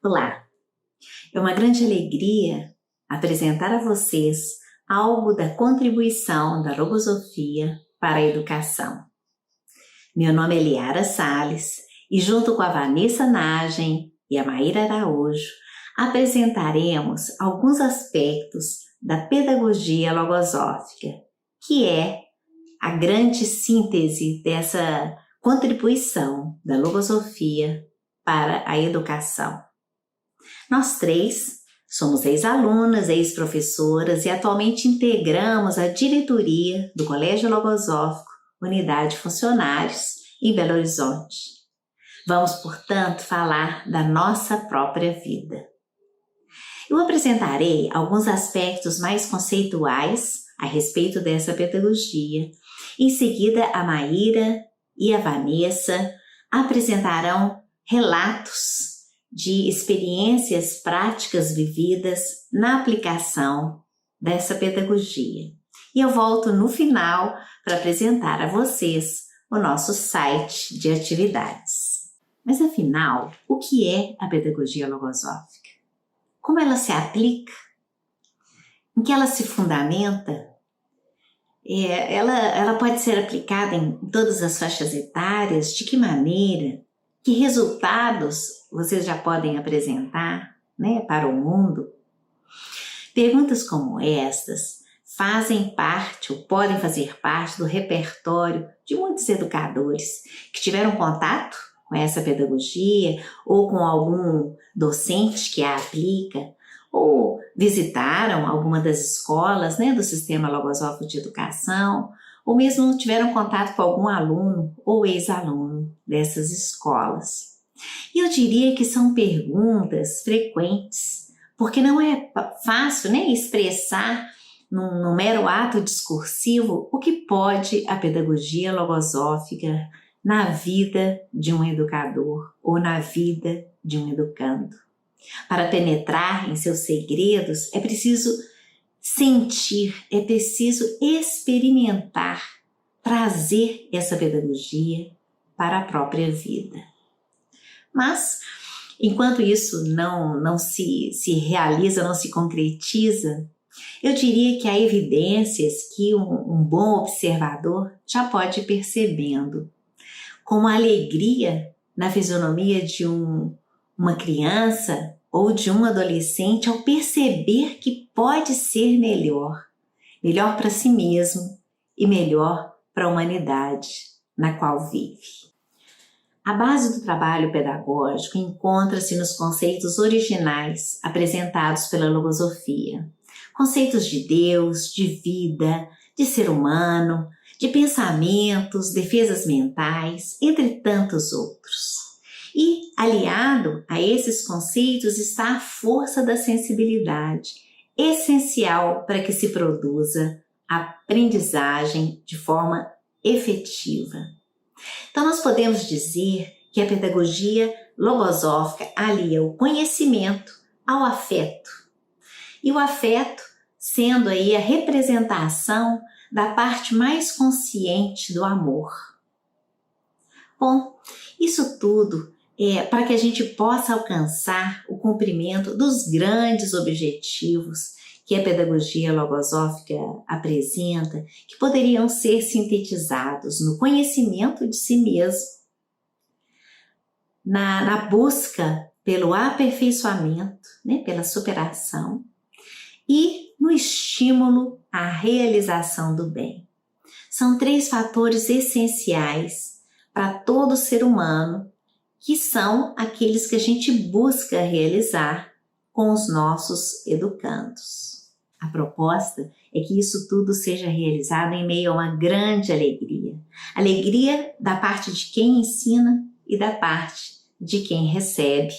Olá, é uma grande alegria apresentar a vocês algo da contribuição da logosofia para a educação. Meu nome é Liara Salles e junto com a Vanessa Nagem e a Maíra Araújo apresentaremos alguns aspectos da pedagogia logosófica, que é a grande síntese dessa contribuição da logosofia para a educação. Nós três somos ex-alunas, ex-professoras e atualmente integramos a diretoria do Colégio Logosófico, Unidade Funcionários, em Belo Horizonte. Vamos, portanto, falar da nossa própria vida. Eu apresentarei alguns aspectos mais conceituais a respeito dessa pedagogia. Em seguida, a Maíra e a Vanessa apresentarão relatos de experiências práticas vividas na aplicação dessa pedagogia. E eu volto no final para apresentar a vocês o nosso site de atividades. Mas afinal, o que é a pedagogia logosófica? Como ela se aplica? Em que ela se fundamenta? Ela pode ser aplicada em todas as faixas etárias? De que maneira? Que resultados vocês já podem apresentar, para o mundo? Perguntas como estas fazem parte ou podem fazer parte do repertório de muitos educadores que tiveram contato com essa pedagogia ou com algum docente que a aplica ou visitaram alguma das escolas do sistema logosófico de educação ou mesmo tiveram contato com algum aluno ou ex-aluno dessas escolas. E eu diria que são perguntas frequentes, porque não é fácil expressar num mero ato discursivo o que pode a pedagogia logosófica na vida de um educador ou na vida de um educando. Para penetrar em seus segredos é preciso sentir, é preciso experimentar, trazer essa pedagogia para a própria vida. Mas, enquanto isso não se realiza, não se concretiza, eu diria que há evidências que um bom observador já pode ir percebendo, como a alegria na fisionomia de uma criança ou de um adolescente ao perceber que pode ser melhor para si mesmo e melhor para a humanidade na qual vive. A base do trabalho pedagógico encontra-se nos conceitos originais apresentados pela logosofia. Conceitos de Deus, de vida, de ser humano, de pensamentos, defesas mentais, entre tantos outros. E, aliado a esses conceitos, está a força da sensibilidade, essencial para que se produza a aprendizagem de forma efetiva. Então, nós podemos dizer que a pedagogia logosófica alia o conhecimento ao afeto. E o afeto sendo aí a representação da parte mais consciente do amor. Bom, isso tudo é para que a gente possa alcançar o cumprimento dos grandes objetivos que a pedagogia logosófica apresenta, que poderiam ser sintetizados no conhecimento de si mesmo, na busca pelo aperfeiçoamento, pela superação, e no estímulo à realização do bem. São 3 fatores essenciais para todo ser humano, que são aqueles que a gente busca realizar com os nossos educandos. A proposta é que isso tudo seja realizado em meio a uma grande alegria. Alegria da parte de quem ensina e da parte de quem recebe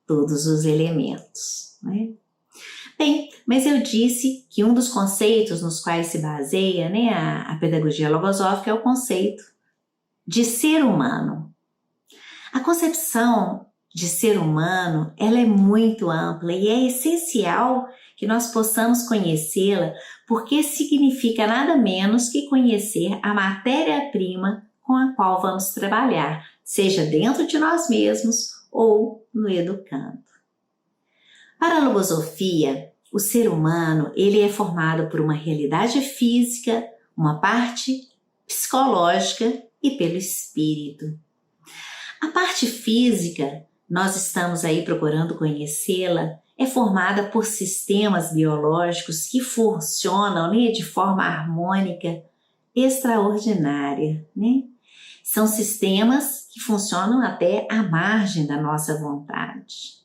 todos os elementos. Bem, mas eu disse que um dos conceitos nos quais se baseia a pedagogia logosófica é o conceito de ser humano. A concepção de ser humano ela é muito ampla e é essencial que nós possamos conhecê-la, porque significa nada menos que conhecer a matéria-prima com a qual vamos trabalhar, seja dentro de nós mesmos ou no educando. Para a logosofia, o ser humano ele é formado por uma realidade física, uma parte psicológica e pelo espírito. A parte física, nós estamos aí procurando conhecê-la, é formada por sistemas biológicos que funcionam, né, de forma harmônica, extraordinária, né? São sistemas que funcionam até à margem da nossa vontade.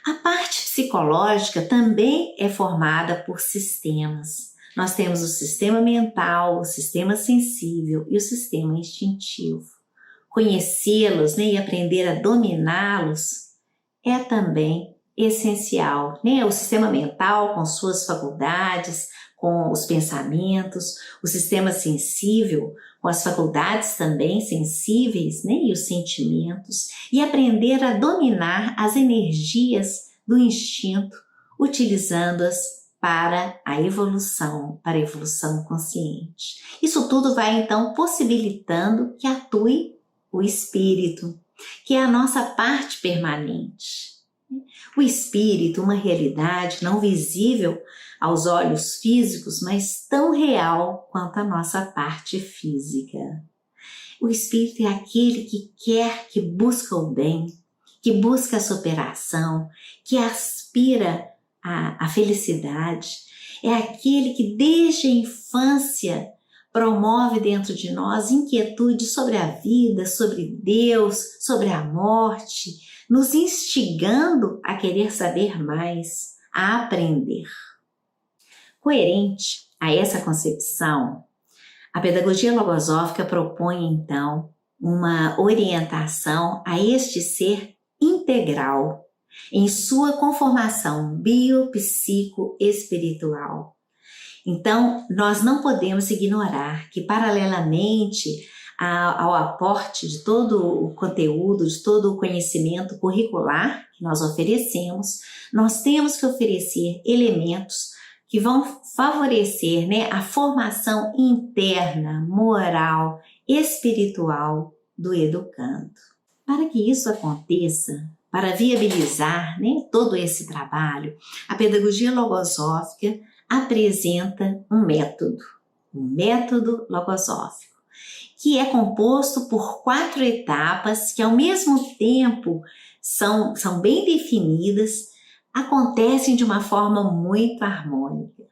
A parte psicológica também é formada por sistemas. Nós temos o sistema mental, o sistema sensível e o sistema instintivo. Conhecê-los, né, e aprender a dominá-los é também essencial, né? O sistema mental com suas faculdades, com os pensamentos, o sistema sensível com as faculdades também sensíveis, né? E os sentimentos, e aprender a dominar as energias do instinto, utilizando-as para a evolução consciente. Isso tudo vai então possibilitando que atue o espírito, que é a nossa parte permanente. O espírito, uma realidade não visível aos olhos físicos, mas tão real quanto a nossa parte física. O espírito é aquele que quer, que busca o bem, que busca a superação, que aspira à felicidade. É aquele que desde a infância promove dentro de nós inquietude sobre a vida, sobre Deus, sobre a morte, nos instigando a querer saber mais, a aprender. Coerente a essa concepção, a pedagogia logosófica propõe, então, uma orientação a este ser integral em sua conformação biopsico-espiritual. Então, nós não podemos ignorar que, paralelamente ao aporte de todo o conteúdo, de todo o conhecimento curricular que nós oferecemos, nós temos que oferecer elementos que vão favorecer, né, a formação interna, moral, espiritual do educando. Para que isso aconteça, para viabilizar, né, todo esse trabalho, a pedagogia logosófica apresenta um método logosófico, que é composto por 4 etapas que ao mesmo tempo são bem definidas, acontecem de uma forma muito harmônica.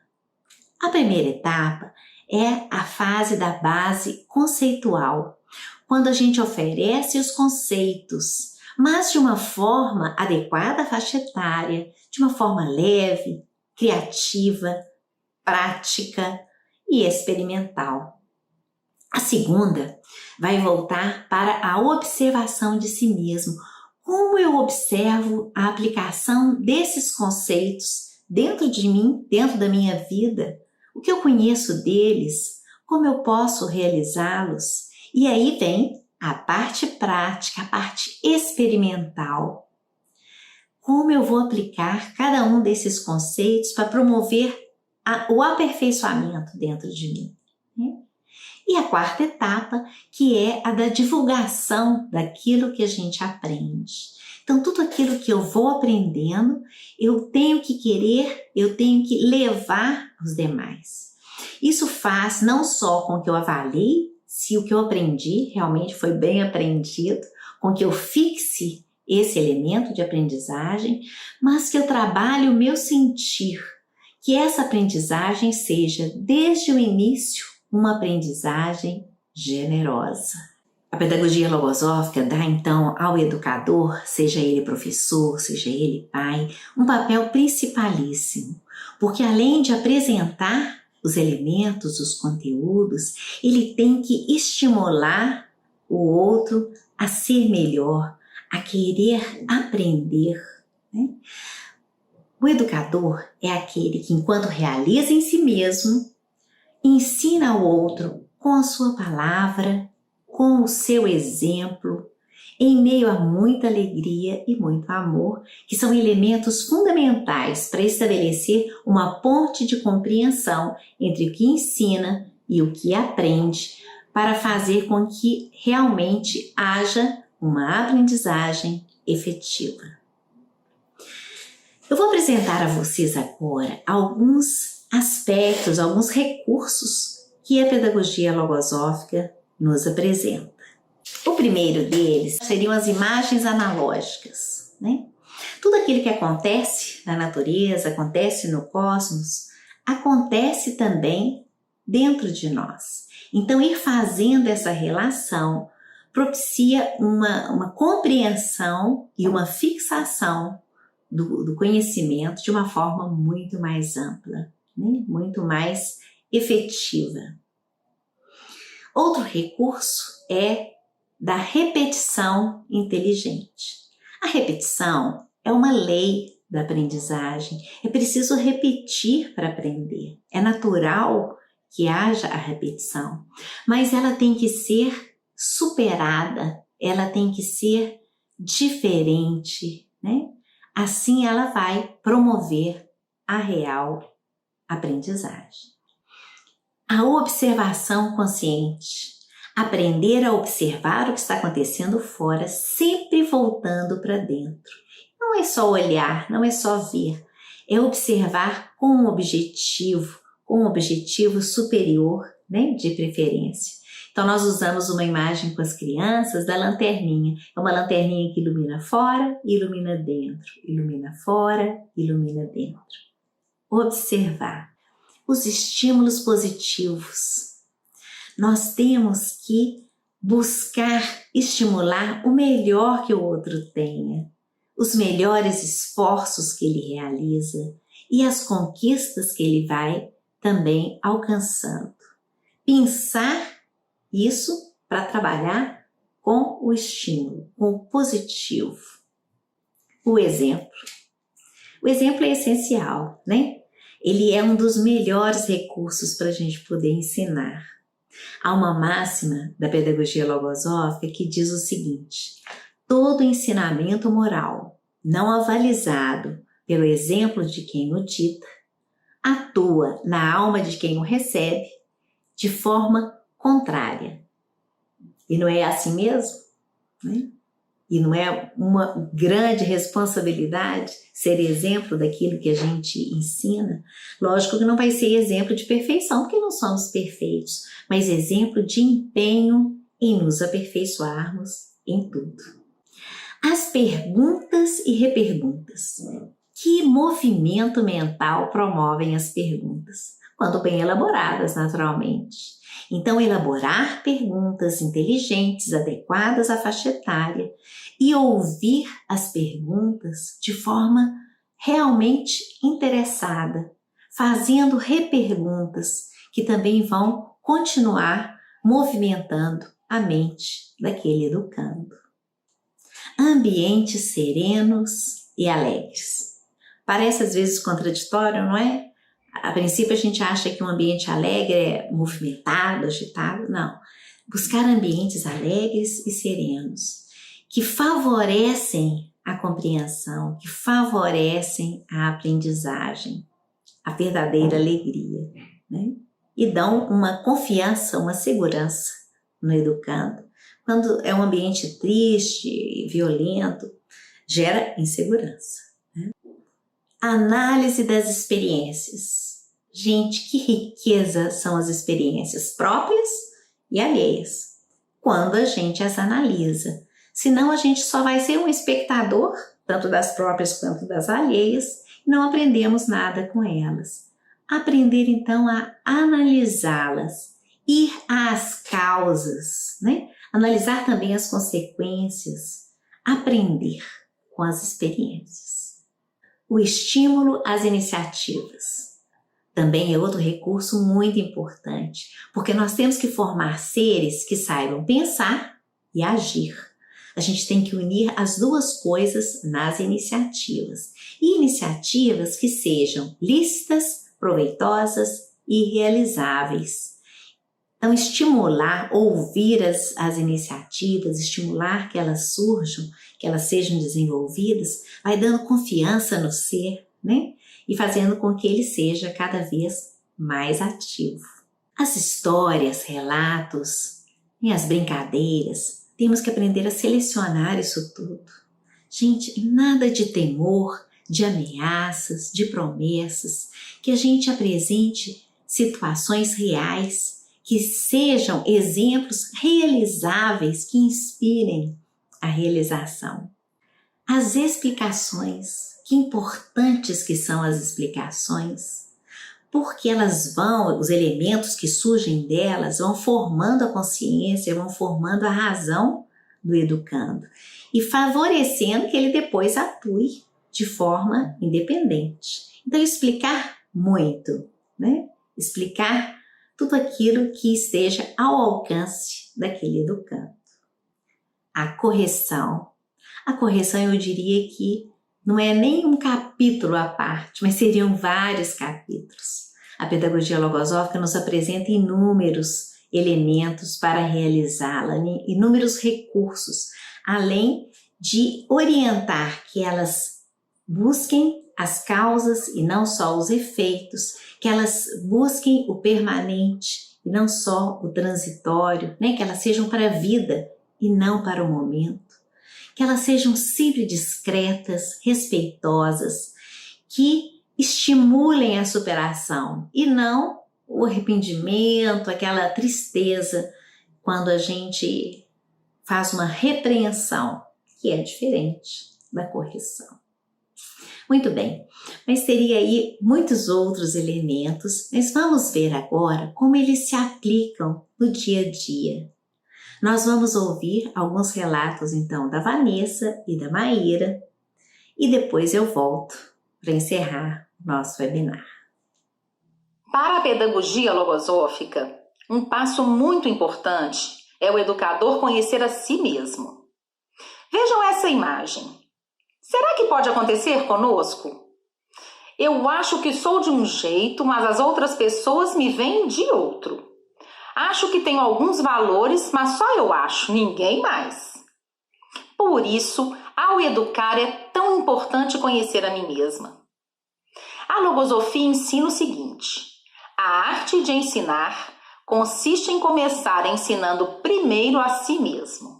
A primeira etapa é a fase da base conceitual, quando a gente oferece os conceitos, mas de uma forma adequada à faixa etária, de uma forma leve, criativa, prática e experimental. A segunda vai voltar para a observação de si mesmo. Como eu observo a aplicação desses conceitos dentro de mim, dentro da minha vida? O que eu conheço deles? Como eu posso realizá-los? E aí vem a parte prática, a parte experimental. Como eu vou aplicar cada um desses conceitos para promover o aperfeiçoamento dentro de mim, né? E a quarta etapa, que é a da divulgação daquilo que a gente aprende. Então, tudo aquilo que eu vou aprendendo, eu tenho que querer, eu tenho que levar aos demais. Isso faz não só com que eu avalie se o que eu aprendi realmente foi bem aprendido, com que eu fixe esse elemento de aprendizagem, mas que eu trabalhe o meu sentir, que essa aprendizagem seja, desde o início, uma aprendizagem generosa. A pedagogia logosófica dá, então, ao educador, seja ele professor, seja ele pai, um papel principalíssimo, porque além de apresentar os elementos, os conteúdos, ele tem que estimular o outro a ser melhor, a querer aprender, né? O educador é aquele que, enquanto realiza em si mesmo, ensina ao outro com a sua palavra, com o seu exemplo, em meio a muita alegria e muito amor, que são elementos fundamentais para estabelecer uma ponte de compreensão entre o que ensina e o que aprende, para fazer com que realmente haja uma aprendizagem efetiva. Eu vou apresentar a vocês agora alguns aspectos, alguns recursos que a pedagogia logosófica nos apresenta. O primeiro deles seriam as imagens analógicas, né? Tudo aquilo que acontece na natureza, acontece no cosmos, acontece também dentro de nós. Então, ir fazendo essa relação propicia uma compreensão e uma fixação do conhecimento de uma forma muito mais ampla, né? Muito mais efetiva. Outro recurso é da repetição inteligente. A repetição é uma lei da aprendizagem. É preciso repetir para aprender. É natural que haja a repetição, mas ela tem que ser superada, ela tem que ser diferente, né? Assim ela vai promover a real aprendizagem. A observação consciente. Aprender a observar o que está acontecendo fora, sempre voltando para dentro. Não é só olhar, não é só ver, é observar com um objetivo superior, né, de preferência. Então nós usamos uma imagem com as crianças da lanterninha. É uma lanterninha que ilumina fora e ilumina dentro, ilumina fora, ilumina dentro. Observar os estímulos positivos. Nós temos que buscar estimular o melhor que o outro tenha, os melhores esforços que ele realiza e as conquistas que ele vai também alcançando. Pensar isso para trabalhar com o estímulo, com o positivo. O exemplo. O exemplo é essencial, né? Ele é um dos melhores recursos para a gente poder ensinar. Há uma máxima da pedagogia logosófica que diz o seguinte: todo ensinamento moral não avalizado pelo exemplo de quem o dita atua na alma de quem o recebe de forma contrária. E não é assim mesmo? Né? E não é uma grande responsabilidade ser exemplo daquilo que a gente ensina? Lógico que não vai ser exemplo de perfeição, porque não somos perfeitos, mas exemplo de empenho em nos aperfeiçoarmos em tudo. As perguntas e reperguntas. Que movimento mental promovem as perguntas? Quando bem elaboradas, naturalmente. Então, elaborar perguntas inteligentes, adequadas à faixa etária e ouvir as perguntas de forma realmente interessada, fazendo reperguntas que também vão continuar movimentando a mente daquele educando. Ambientes serenos e alegres. Parece às vezes contraditório, não é? A princípio a gente acha que um ambiente alegre é movimentado, agitado. Não. Buscar ambientes alegres e serenos, que favorecem a compreensão, que favorecem a aprendizagem, a verdadeira alegria, né? E dão uma confiança, uma segurança no educando. Quando é um ambiente triste, violento, gera insegurança. Análise das experiências. Gente, que riqueza são as experiências próprias e alheias, quando a gente as analisa. Senão a gente só vai ser um espectador, tanto das próprias quanto das alheias, e não aprendemos nada com elas. Aprender então a analisá-las, ir às causas, né? Analisar também as consequências, aprender com as experiências. O estímulo às iniciativas também é outro recurso muito importante, porque nós temos que formar seres que saibam pensar e agir. A gente tem que unir as duas coisas nas iniciativas. E iniciativas que sejam lícitas, proveitosas e realizáveis. Então, estimular, ouvir as iniciativas, estimular que elas surjam, que elas sejam desenvolvidas, vai dando confiança no ser, né? E fazendo com que ele seja cada vez mais ativo. As histórias, relatos e as brincadeiras, temos que aprender a selecionar isso tudo. Gente, nada de temor, de ameaças, de promessas, que a gente apresente situações reais, que sejam exemplos realizáveis, que inspirem a realização. As explicações, que importantes que são as explicações, porque elas os elementos que surgem delas vão formando a consciência, vão formando a razão do educando e favorecendo que ele depois atue de forma independente. Então, explicar muito, né? Explicar tudo aquilo que esteja ao alcance daquele educando. A correção eu diria que não é nem um capítulo à parte, mas seriam vários capítulos. A pedagogia logosófica nos apresenta inúmeros elementos para realizá-la, inúmeros recursos, além de orientar que elas busquem as causas e não só os efeitos, que elas busquem o permanente e não só o transitório, né? Que elas sejam para a vida e não para o momento, que elas sejam sempre discretas, respeitosas, que estimulem a superação e não o arrependimento, aquela tristeza quando a gente faz uma repreensão, que é diferente da correção. Muito bem, mas teria aí muitos outros elementos, mas vamos ver agora como eles se aplicam no dia a dia. Nós vamos ouvir alguns relatos então da Vanessa e da Maíra e depois eu volto para encerrar o nosso webinar. Para a pedagogia logosófica, um passo muito importante é o educador conhecer a si mesmo. Vejam essa imagem. Será que pode acontecer conosco? Eu acho que sou de um jeito, mas as outras pessoas me veem de outro. Acho que tenho alguns valores, mas só eu acho, ninguém mais. Por isso, ao educar é tão importante conhecer a mim mesma. A logosofia ensina o seguinte: a arte de ensinar consiste em começar ensinando primeiro a si mesmo.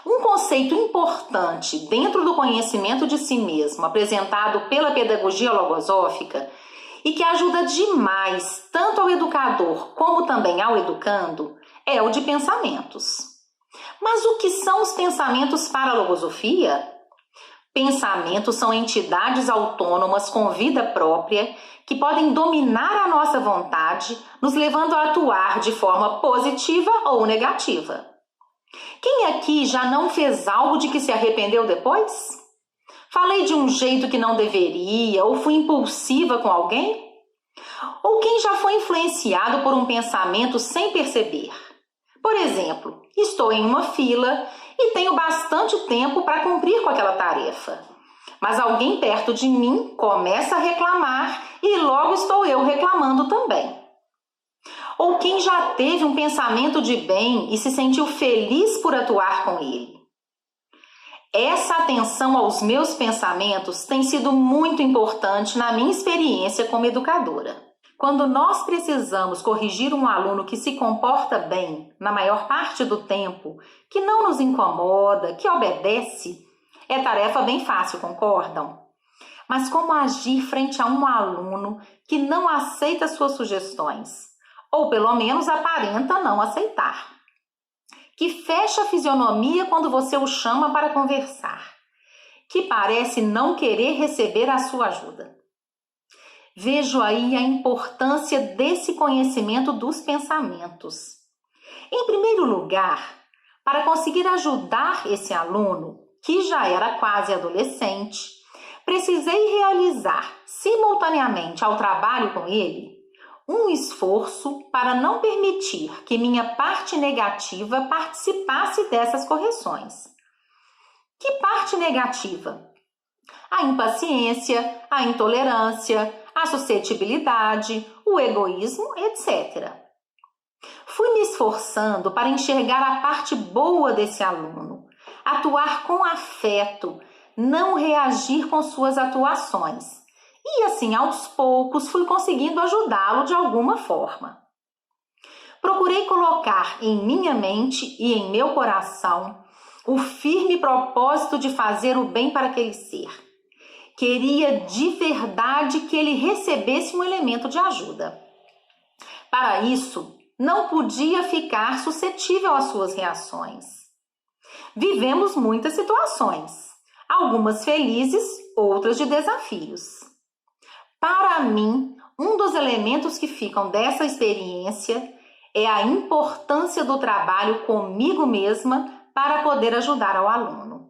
Um conceito importante dentro do conhecimento de si mesmo, apresentado pela pedagogia logosófica, e que ajuda demais tanto ao educador como também ao educando, é o de pensamentos. Mas o que são os pensamentos para a logosofia? Pensamentos são entidades autônomas com vida própria que podem dominar a nossa vontade, nos levando a atuar de forma positiva ou negativa. Quem aqui já não fez algo de que se arrependeu depois? Falei de um jeito que não deveria ou fui impulsiva com alguém? Ou quem já foi influenciado por um pensamento sem perceber? Por exemplo, estou em uma fila e tenho bastante tempo para cumprir com aquela tarefa. Mas alguém perto de mim começa a reclamar e logo estou eu reclamando também. Ou quem já teve um pensamento de bem e se sentiu feliz por atuar com ele? Essa atenção aos meus pensamentos tem sido muito importante na minha experiência como educadora. Quando nós precisamos corrigir um aluno que se comporta bem, na maior parte do tempo, que não nos incomoda, que obedece, é tarefa bem fácil, concordam? Mas como agir frente a um aluno que não aceita suas sugestões? Ou pelo menos aparenta não aceitar? Que fecha a fisionomia quando você o chama para conversar, que parece não querer receber a sua ajuda. Vejo aí a importância desse conhecimento dos pensamentos. Em primeiro lugar, para conseguir ajudar esse aluno, que já era quase adolescente, precisei realizar simultaneamente ao trabalho com ele um esforço para não permitir que minha parte negativa participasse dessas correções. Que parte negativa? A impaciência, a intolerância, a suscetibilidade, o egoísmo, etc. Fui me esforçando para enxergar a parte boa desse aluno, atuar com afeto, não reagir com suas atuações. E assim, aos poucos, fui conseguindo ajudá-lo de alguma forma. Procurei colocar em minha mente e em meu coração o firme propósito de fazer o bem para aquele ser, Queria de verdade que ele recebesse um elemento de ajuda. Para isso, não podia ficar suscetível às suas reações. Vivemos muitas situações, algumas felizes, outras de desafios. Para mim, um dos elementos que ficam dessa experiência é a importância do trabalho comigo mesma para poder ajudar ao aluno.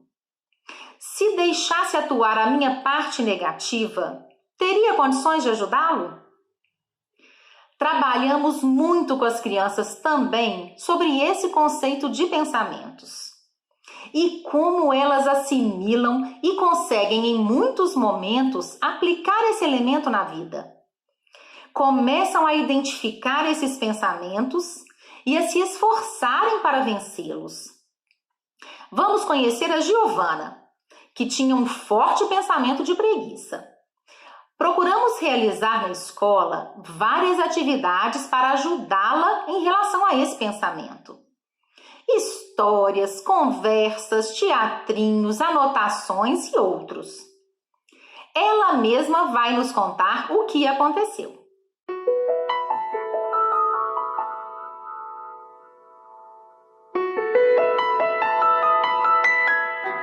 Se deixasse atuar a minha parte negativa, teria condições de ajudá-lo? Trabalhamos muito com as crianças também sobre esse conceito de pensamentos e como elas assimilam e conseguem, em muitos momentos, aplicar esse elemento na vida. Começam a identificar esses pensamentos e a se esforçarem para vencê-los. Vamos conhecer a Giovana, que tinha um forte pensamento de preguiça. Procuramos realizar na escola várias atividades para ajudá-la em relação a esse pensamento. Histórias, conversas, teatrinhos, anotações e outros. Ela mesma vai nos contar o que aconteceu.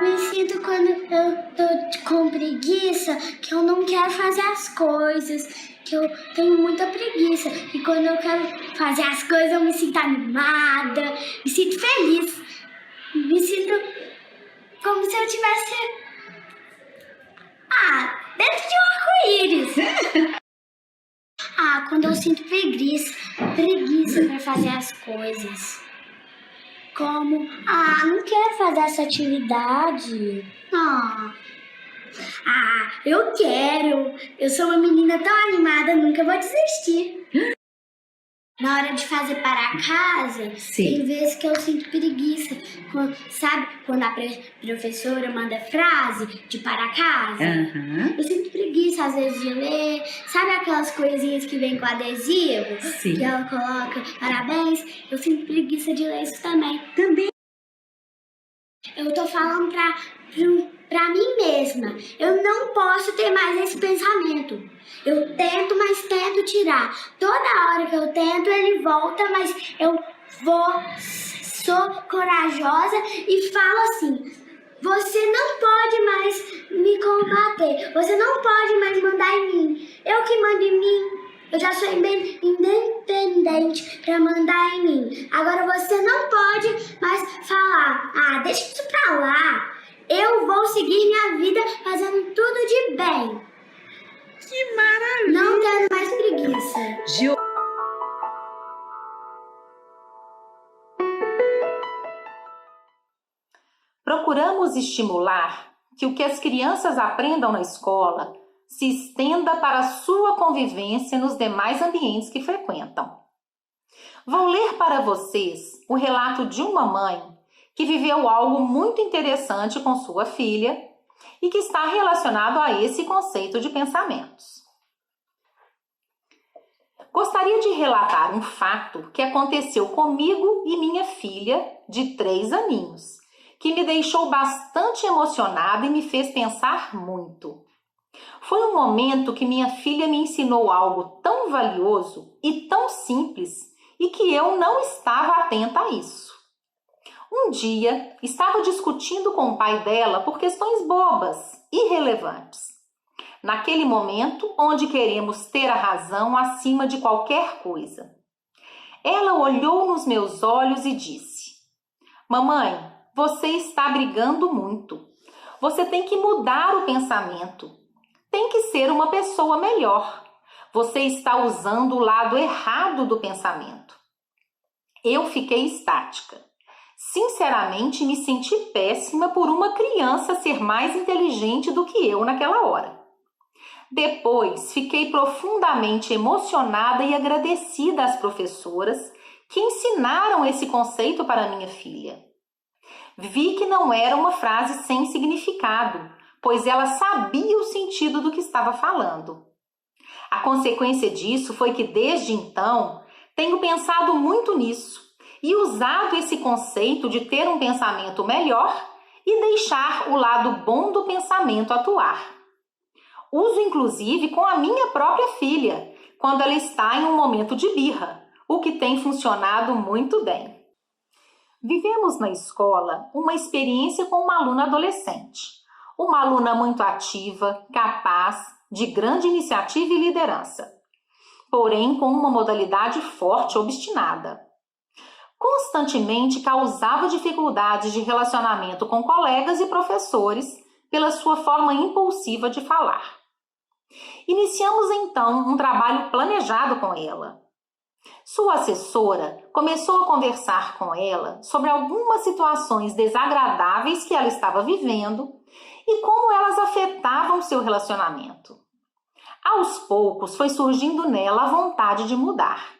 Me sinto quando eu tô com preguiça, que eu não quero fazer as coisas, que eu tenho muita preguiça. E quando eu quero fazer as coisas, eu me sinto animada, me sinto feliz. Me sinto como se eu tivesse... dentro de um arco-íris. Quando eu sinto preguiça pra fazer as coisas. Como, não quero fazer essa atividade. Eu quero. Eu sou uma menina tão animada, nunca vou desistir. Na hora de fazer para casa, tem vezes que eu sinto preguiça. Sabe quando a professora manda frase de para casa? Eu sinto preguiça às vezes de ler. Sabe aquelas coisinhas que vem com adesivo? Que ela coloca parabéns? Eu sinto preguiça de ler isso também. Eu tô falando pra mim mesma. Eu não posso ter mais esse pensamento. Eu tento, mas tento tirar. Toda hora que eu tento, ele volta, mas eu sou corajosa e falo assim: você não pode mais me combater. Você não pode mais mandar em mim. Eu que mando em mim. Eu já sou independente pra mandar em mim. Agora você não pode mais falar: deixa isso pra lá. Eu vou seguir minha vida fazendo tudo de bem. Que maravilha! Não tendo mais preguiça. Procuramos estimular que o que as crianças aprendam na escola se estenda para a sua convivência nos demais ambientes que frequentam. Vou ler para vocês o relato de uma mãe que viveu algo muito interessante com sua filha e que está relacionado a esse conceito de pensamentos. Gostaria de relatar um fato que aconteceu comigo e minha filha de 3 aninhos, que me deixou bastante emocionada e me fez pensar muito. Foi um momento que minha filha me ensinou algo tão valioso e tão simples e que eu não estava atenta a isso. Um dia, estava discutindo com o pai dela por questões bobas, irrelevantes. Naquele momento onde queremos ter a razão acima de qualquer coisa. Ela olhou nos meus olhos e disse: mamãe, você está brigando muito. Você tem que mudar o pensamento. Tem que ser uma pessoa melhor. Você está usando o lado errado do pensamento. Eu fiquei estática. Sinceramente, me senti péssima por uma criança ser mais inteligente do que eu naquela hora. Depois, fiquei profundamente emocionada e agradecida às professoras que ensinaram esse conceito para minha filha. Vi que não era uma frase sem significado, pois ela sabia o sentido do que estava falando. A consequência disso foi que, desde então, tenho pensado muito nisso e usado esse conceito de ter um pensamento melhor e deixar o lado bom do pensamento atuar. Uso inclusive com a minha própria filha, quando ela está em um momento de birra, o que tem funcionado muito bem. Vivemos na escola uma experiência com uma aluna adolescente, uma aluna muito ativa, capaz, de grande iniciativa e liderança, porém com uma modalidade forte e obstinada. Constantemente causava dificuldades de relacionamento com colegas e professores pela sua forma impulsiva de falar. Iniciamos então um trabalho planejado com ela. Sua assessora começou a conversar com ela sobre algumas situações desagradáveis que ela estava vivendo e como elas afetavam seu relacionamento. Aos poucos foi surgindo nela a vontade de mudar.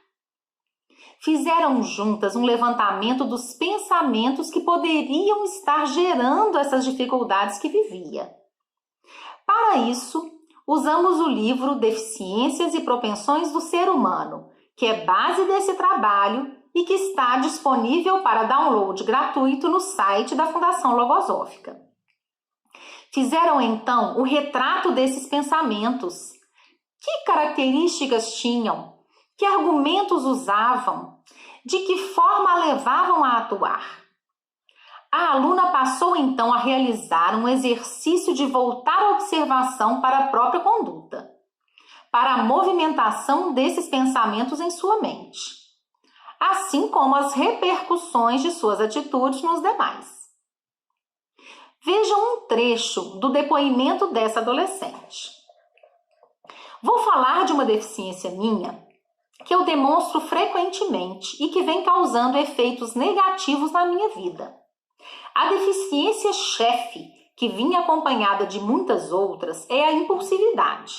Fizeram juntas um levantamento dos pensamentos que poderiam estar gerando essas dificuldades que vivia. Para isso, usamos o livro Deficiências e Propensões do Ser Humano, que é base desse trabalho e que está disponível para download gratuito no site da Fundação Logosófica. Fizeram então o retrato desses pensamentos. Que características tinham? Que argumentos usavam? De que forma a levavam a atuar? A aluna passou então a realizar um exercício de voltar a observação para a própria conduta, para a movimentação desses pensamentos em sua mente, assim como as repercussões de suas atitudes nos demais. Vejam um trecho do depoimento dessa adolescente. Vou falar de uma deficiência minha que eu demonstro frequentemente e que vem causando efeitos negativos na minha vida. A deficiência chefe, que vinha acompanhada de muitas outras, é a impulsividade.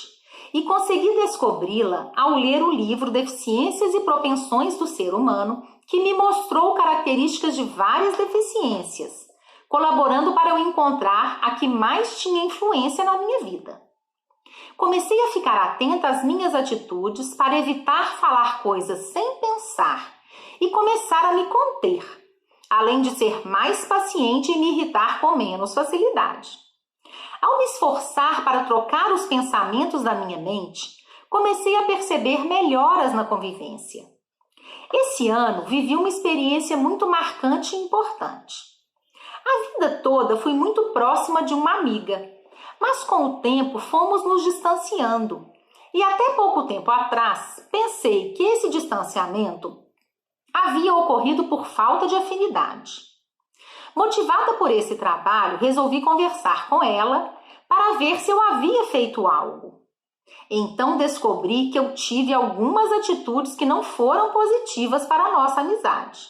E consegui descobri-la ao ler o livro Deficiências e Propensões do Ser Humano, que me mostrou características de várias deficiências, colaborando para eu encontrar a que mais tinha influência na minha vida. Comecei a ficar atenta às minhas atitudes para evitar falar coisas sem pensar e começar a me conter, além de ser mais paciente e me irritar com menos facilidade. Ao me esforçar para trocar os pensamentos da minha mente, comecei a perceber melhoras na convivência. Esse ano vivi uma experiência muito marcante e importante. A vida toda fui muito próxima de uma amiga, mas com o tempo fomos nos distanciando. E até pouco tempo atrás, pensei que esse distanciamento havia ocorrido por falta de afinidade. Motivada por esse trabalho, resolvi conversar com ela para ver se eu havia feito algo. Então descobri que eu tive algumas atitudes que não foram positivas para a nossa amizade.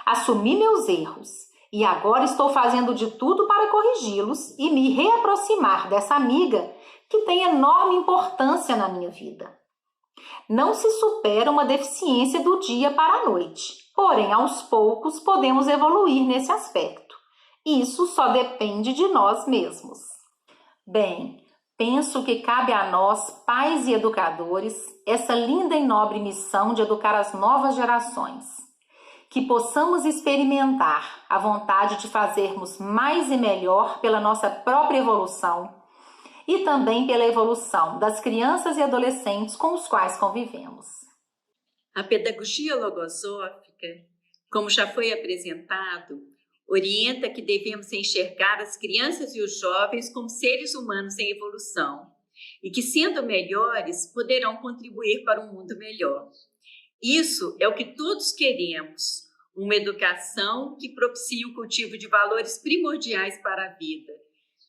Assumi meus erros e agora estou fazendo de tudo para corrigi-los e me reaproximar dessa amiga que tem enorme importância na minha vida. Não se supera uma deficiência do dia para a noite, porém, aos poucos podemos evoluir nesse aspecto. Isso só depende de nós mesmos. Bem, penso que cabe a nós, pais e educadores, essa linda e nobre missão de educar as novas gerações. Que possamos experimentar a vontade de fazermos mais e melhor pela nossa própria evolução e também pela evolução das crianças e adolescentes com os quais convivemos. A pedagogia logosófica, como já foi apresentado, orienta que devemos enxergar as crianças e os jovens como seres humanos em evolução e que, sendo melhores, poderão contribuir para um mundo melhor. Isso é o que todos queremos, uma educação que propicie o cultivo de valores primordiais para a vida,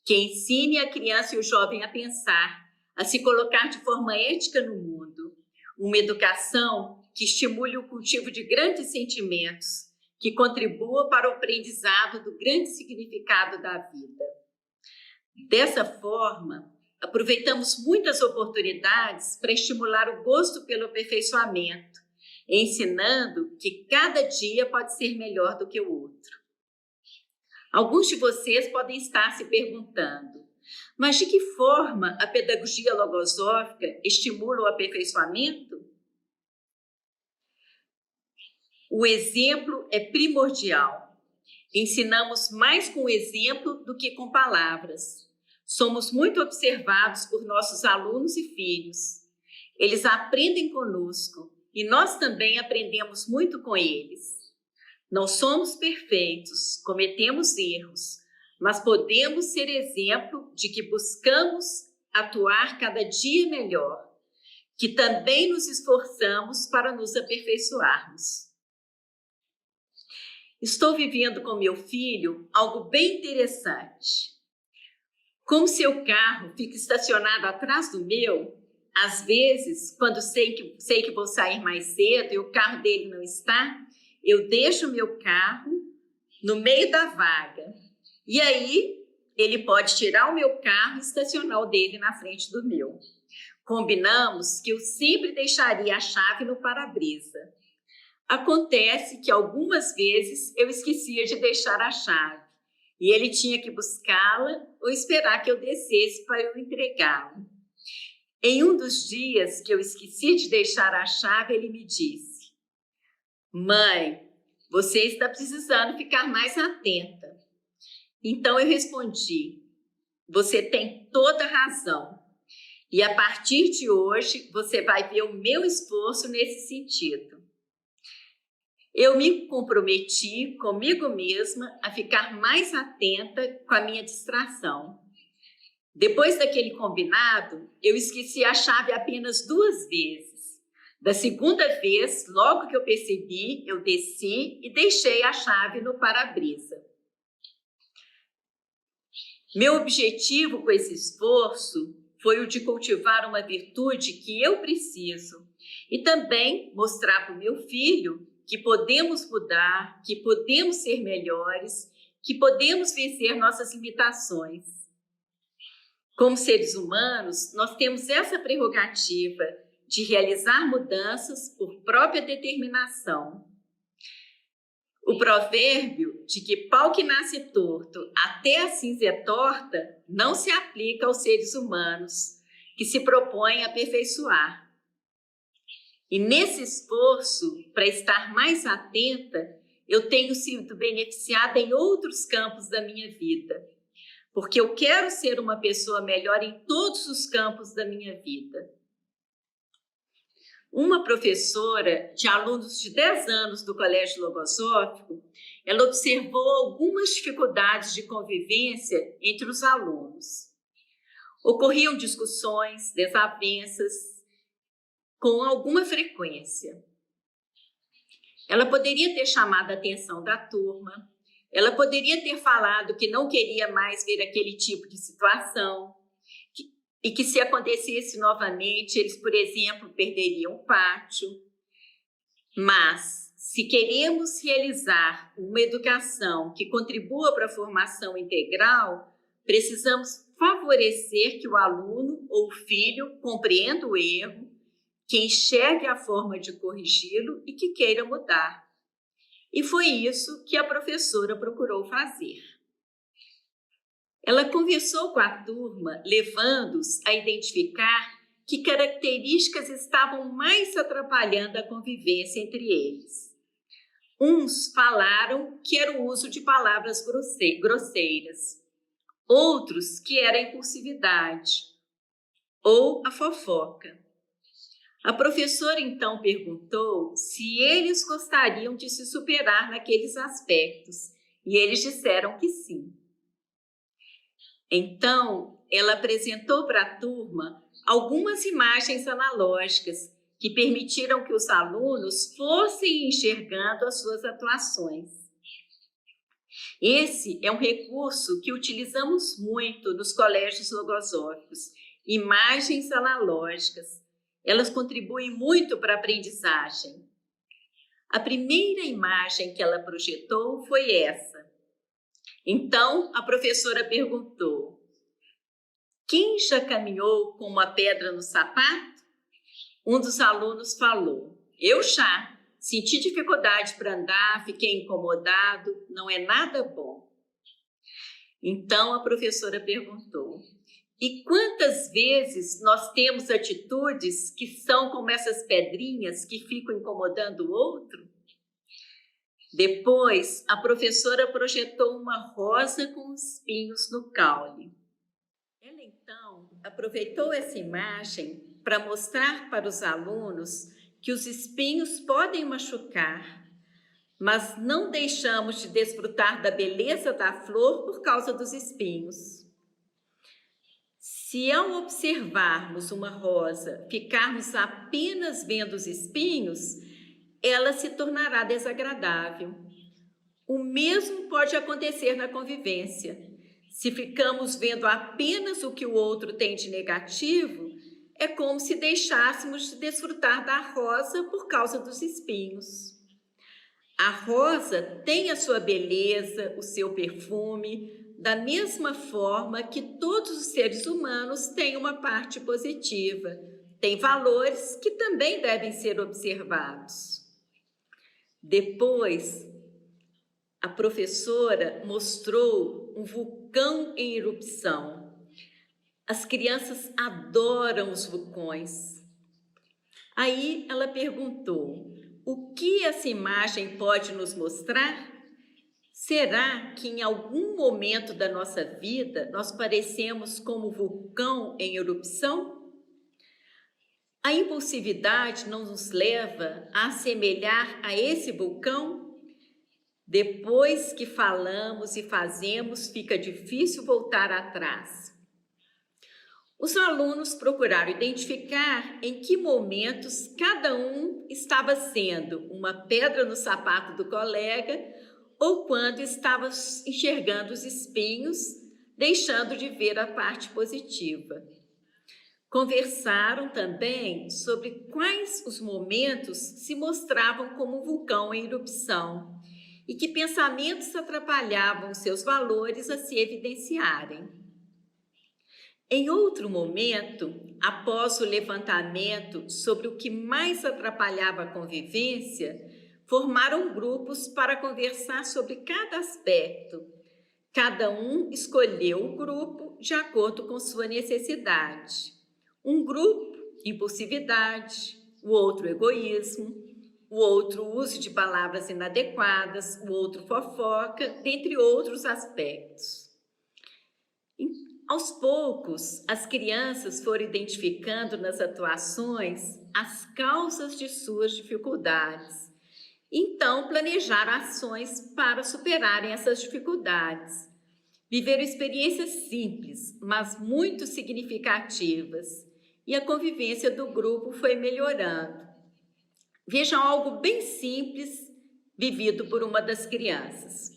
que ensine a criança e o jovem a pensar, a se colocar de forma ética no mundo, uma educação que estimule o cultivo de grandes sentimentos, que contribua para o aprendizado do grande significado da vida. Dessa forma, aproveitamos muitas oportunidades para estimular o gosto pelo aperfeiçoamento, ensinando que cada dia pode ser melhor do que o outro. Alguns de vocês podem estar se perguntando, mas de que forma a pedagogia logosófica estimula o aperfeiçoamento? O exemplo é primordial. Ensinamos mais com o exemplo do que com palavras. Somos muito observados por nossos alunos e filhos. Eles aprendem conosco e nós também aprendemos muito com eles. Não somos perfeitos, cometemos erros, mas podemos ser exemplo de que buscamos atuar cada dia melhor, que também nos esforçamos para nos aperfeiçoarmos. Estou vivendo com meu filho algo bem interessante. Como seu carro fica estacionado atrás do meu, às vezes, quando sei que vou sair mais cedo e o carro dele não está, eu deixo o meu carro no meio da vaga. E aí, ele pode tirar o meu carro e estacionar o dele na frente do meu. Combinamos que eu sempre deixaria a chave no para-brisa. Acontece que algumas vezes eu esquecia de deixar a chave e ele tinha que buscá-la ou esperar que eu descesse para eu entregá-la. Em um dos dias que eu esqueci de deixar a chave, ele me disse: "Mãe, você está precisando ficar mais atenta." Então eu respondi: "Você tem toda razão. E a partir de hoje você vai ver o meu esforço nesse sentido." Eu me comprometi comigo mesma a ficar mais atenta com a minha distração. Depois daquele combinado, eu esqueci a chave apenas 2 vezes. Da segunda vez, logo que eu percebi, eu desci e deixei a chave no para-brisa. Meu objetivo com esse esforço foi o de cultivar uma virtude que eu preciso e também mostrar para o meu filho que podemos mudar, que podemos ser melhores, que podemos vencer nossas limitações. Como seres humanos, nós temos essa prerrogativa de realizar mudanças por própria determinação. O provérbio de que pau que nasce torto, até a cinza é torta, não se aplica aos seres humanos que se propõem a aperfeiçoar. E nesse esforço para estar mais atenta, eu tenho sido beneficiada em outros campos da minha vida, porque eu quero ser uma pessoa melhor em todos os campos da minha vida. Uma professora de alunos de 10 anos do Colégio Logosófico, ela observou algumas dificuldades de convivência entre os alunos. Ocorriam discussões, desavenças, com alguma frequência. Ela poderia ter chamado a atenção da turma, ela poderia ter falado que não queria mais ver aquele tipo de situação, e que se acontecesse novamente, eles, por exemplo, perderiam o pátio. Mas, se queremos realizar uma educação que contribua para a formação integral, precisamos favorecer que o aluno ou o filho compreenda o erro, que enxergue a forma de corrigi-lo e que queira mudar. E foi isso que a professora procurou fazer. Ela conversou com a turma, levando-os a identificar que características estavam mais atrapalhando a convivência entre eles. Uns falaram que era o uso de palavras grosseiras, outros que era a impulsividade ou a fofoca. A professora então perguntou se eles gostariam de se superar naqueles aspectos, e eles disseram que sim. Então, ela apresentou para a turma algumas imagens analógicas que permitiram que os alunos fossem enxergando as suas atuações. Esse é um recurso que utilizamos muito nos colégios logosóficos, imagens analógicas. Elas contribuem muito para a aprendizagem. A primeira imagem que ela projetou foi essa. Então, a professora perguntou: "Quem já caminhou com uma pedra no sapato?" Um dos alunos falou: "Eu já. Senti dificuldade para andar, fiquei incomodado, não é nada bom." Então, a professora perguntou: "E quantas vezes nós temos atitudes que são como essas pedrinhas que ficam incomodando o outro?" Depois, a professora projetou uma rosa com espinhos no caule. Ela então aproveitou essa imagem para mostrar para os alunos que os espinhos podem machucar, mas não deixamos de desfrutar da beleza da flor por causa dos espinhos. Se ao observarmos uma rosa ficarmos apenas vendo os espinhos, ela se tornará desagradável. O mesmo pode acontecer na convivência. Se ficamos vendo apenas o que o outro tem de negativo, é como se deixássemos de desfrutar da rosa por causa dos espinhos. A rosa tem a sua beleza, o seu perfume, da mesma forma que todos os seres humanos têm uma parte positiva, têm valores que também devem ser observados. Depois, a professora mostrou um vulcão em erupção. As crianças adoram os vulcões. Aí ela perguntou: o que essa imagem pode nos mostrar? Será que em algum momento da nossa vida nós parecemos como um vulcão em erupção? A impulsividade não nos leva a assemelhar a esse vulcão? Depois que falamos e fazemos, fica difícil voltar atrás. Os alunos procuraram identificar em que momentos cada um estava sendo uma pedra no sapato do colega ou quando estava enxergando os espinhos, deixando de ver a parte positiva. Conversaram também sobre quais os momentos se mostravam como um vulcão em erupção e que pensamentos atrapalhavam seus valores a se evidenciarem. Em outro momento, após o levantamento sobre o que mais atrapalhava a convivência, formaram grupos para conversar sobre cada aspecto. Cada um escolheu o grupo de acordo com sua necessidade. Um grupo, impulsividade, o outro, egoísmo, o outro, uso de palavras inadequadas, o outro, fofoca, dentre outros aspectos. Aos poucos, as crianças foram identificando nas atuações as causas de suas dificuldades. Então, planejaram ações para superarem essas dificuldades. Viveram experiências simples, mas muito significativas, e a convivência do grupo foi melhorando. Vejam algo bem simples vivido por uma das crianças.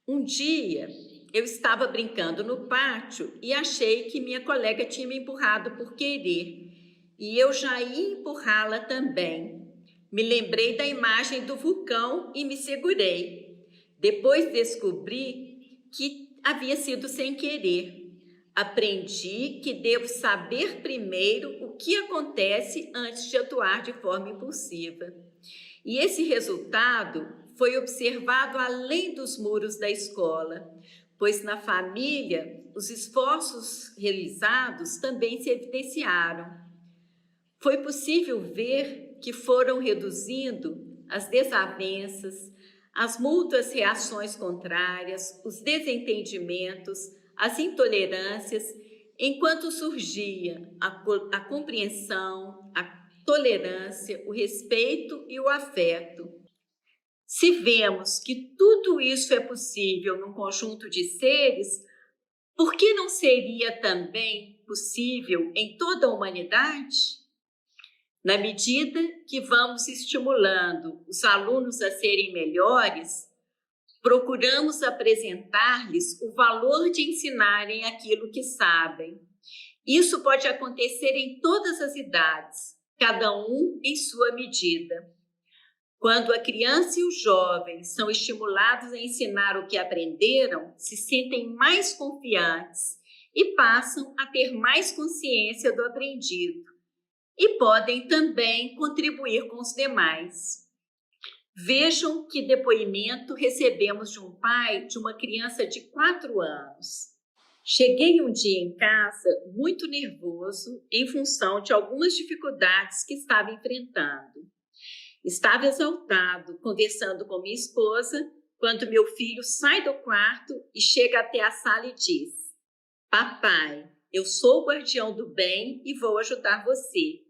Um dia, eu estava brincando no pátio e achei que minha colega tinha me empurrado por querer, e eu já ia empurrá-la também. Me lembrei da imagem do vulcão e me segurei. Depois descobri que havia sido sem querer. Aprendi que devo saber primeiro o que acontece antes de atuar de forma impulsiva. E esse resultado foi observado além dos muros da escola, pois na família os esforços realizados também se evidenciaram. Foi possível ver que foram reduzindo as desavenças, as mútuas reações contrárias, os desentendimentos, as intolerâncias, enquanto surgia a compreensão, a tolerância, o respeito e o afeto. Se vemos que tudo isso é possível num conjunto de seres, por que não seria também possível em toda a humanidade? Na medida que vamos estimulando os alunos a serem melhores, procuramos apresentar-lhes o valor de ensinarem aquilo que sabem. Isso pode acontecer em todas as idades, cada um em sua medida. Quando a criança e o jovem são estimulados a ensinar o que aprenderam, se sentem mais confiantes e passam a ter mais consciência do aprendido. E podem também contribuir com os demais. Vejam que depoimento recebemos de um pai de uma criança de 4 anos. Cheguei um dia em casa muito nervoso em função de algumas dificuldades que estava enfrentando. Estava exaltado, conversando com minha esposa, quando meu filho sai do quarto e chega até a sala e diz: "Papai, Eu sou o guardião do bem e vou ajudar você.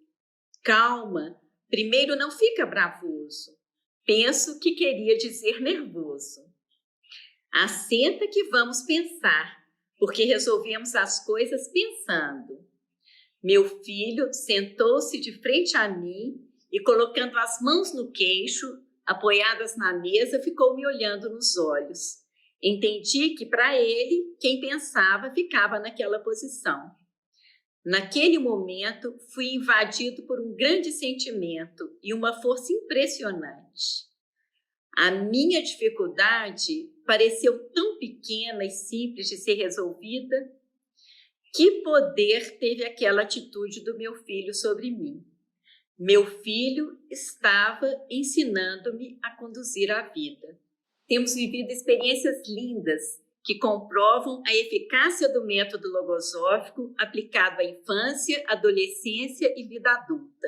Calma, primeiro não fica bravoso. Penso que queria dizer nervoso. Assenta que vamos pensar, porque resolvemos as coisas pensando. Meu filho sentou-se de frente a mim e, colocando as mãos no queixo, apoiadas na mesa, ficou me olhando nos olhos. Entendi que, para ele, quem pensava ficava naquela posição. Naquele momento, fui invadido por um grande sentimento e uma força impressionante. A minha dificuldade pareceu tão pequena e simples de ser resolvida. Que poder teve aquela atitude do meu filho sobre mim? Meu filho estava ensinando-me a conduzir a vida. Temos vivido experiências lindas que comprovam a eficácia do método logosófico aplicado à infância, adolescência e vida adulta.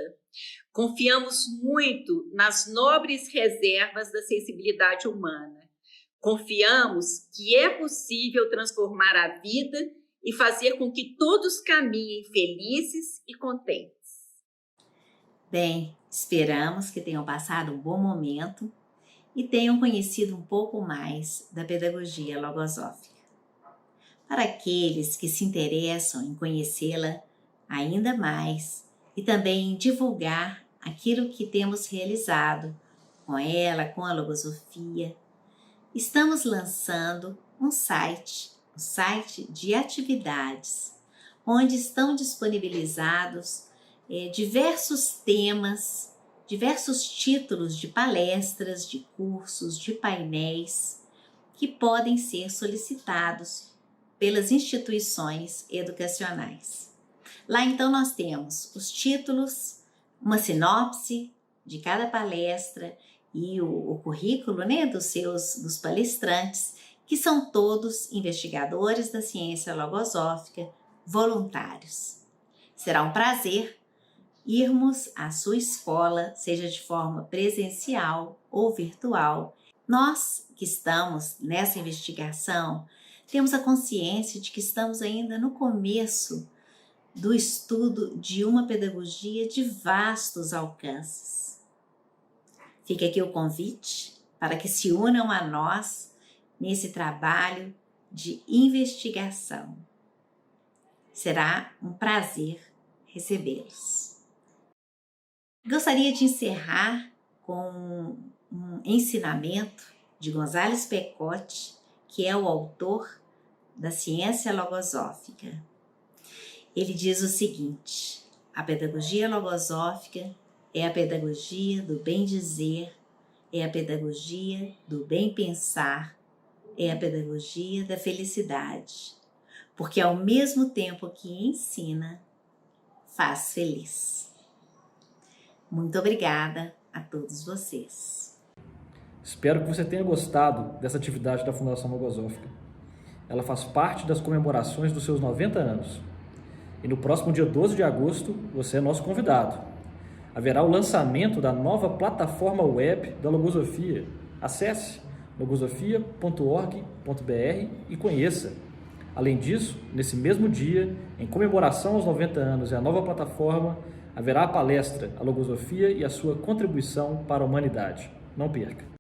Confiamos muito nas nobres reservas da sensibilidade humana. Confiamos que é possível transformar a vida e fazer com que todos caminhem felizes e contentes. Bem, esperamos que tenham passado um bom momento e tenham conhecido um pouco mais da pedagogia logosófica. Para aqueles que se interessam em conhecê-la ainda mais e também em divulgar aquilo que temos realizado com ela, com a logosofia, estamos lançando um site de atividades, onde estão disponibilizados diversos temas, diversos títulos de palestras, de cursos, de painéis que podem ser solicitados pelas instituições educacionais. Lá então nós temos os títulos, uma sinopse de cada palestra e o currículo, dos palestrantes, que são todos investigadores da ciência logosófica, voluntários. Será um prazer irmos à sua escola, seja de forma presencial ou virtual. Nós que estamos nessa investigação, temos a consciência de que estamos ainda no começo do estudo de uma pedagogia de vastos alcances. Fica aqui o convite para que se unam a nós nesse trabalho de investigação. Será um prazer recebê-los. Gostaria de encerrar com um ensinamento de Gonzales Pecote, que é o autor da ciência logosófica. Ele diz o seguinte: a pedagogia logosófica é a pedagogia do bem dizer, é a pedagogia do bem pensar, é a pedagogia da felicidade, porque ao mesmo tempo que ensina, faz feliz. Muito obrigada a todos vocês. Espero que você tenha gostado dessa atividade da Fundação Logosófica. Ela faz parte das comemorações dos seus 90 anos. E no próximo dia 12 de agosto, você é nosso convidado. Haverá o lançamento da nova plataforma web da Logosofia. Acesse logosofia.org.br e conheça. Além disso, nesse mesmo dia, em comemoração aos 90 anos e a nova plataforma, haverá a palestra A Logosofia e a sua contribuição para a humanidade. Não perca!